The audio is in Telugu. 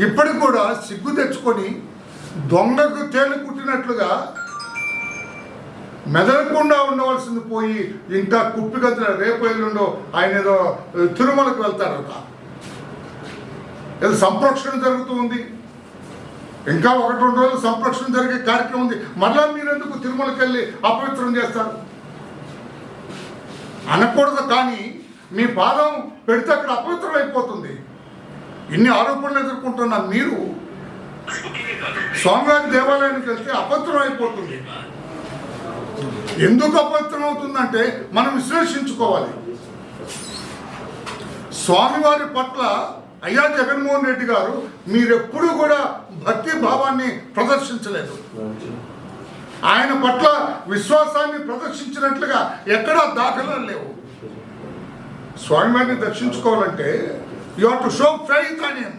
ఇప్పటికి కూడా సిగ్గు తెచ్చుకొని దొంగకు తేలు కుట్టినట్లుగా మెదలకుండా ఉండవలసింది పోయి ఇంకా కుప్పిగంతుల రేపు ఎల్లుండో ఆయన ఏదో తిరుమలకు వెళ్తారట, ఏదో సంప్రోక్షణ జరుగుతూ ఉంది, ఇంకా 1-2 రోజులు సంప్రోక్షణ జరిగే కార్యక్రమం ఉంది, మరలా మీరెందుకు తిరుమలకి వెళ్ళి అపవిత్రం చేస్తారు అనకూడదు. కానీ మీ పాదం పెడితే అక్కడ అపవిత్రం అయిపోతుంది. ఇన్ని ఆరోపణలు ఎదుర్కొంటున్న మీరు స్వామివారి దేవాలయానికి వెళ్తే అపవిత్రం అయిపోతుంది. ఎందుకు అపవిత్రం అవుతుందంటే మనం విశ్లేషించుకోవాలి. స్వామివారి పట్ల అయ్యా జగన్మోహన్ రెడ్డి గారు మీరెప్పుడూ కూడా భక్తి భావాన్ని ప్రదర్శించలేదు. ఆయన పట్ల విశ్వాసాన్ని ప్రదర్శించినట్లుగా ఎక్కడా దాఖలాలు లేవు. స్వామివారిని దర్శించుకోవాలంటే you have to show faith on him.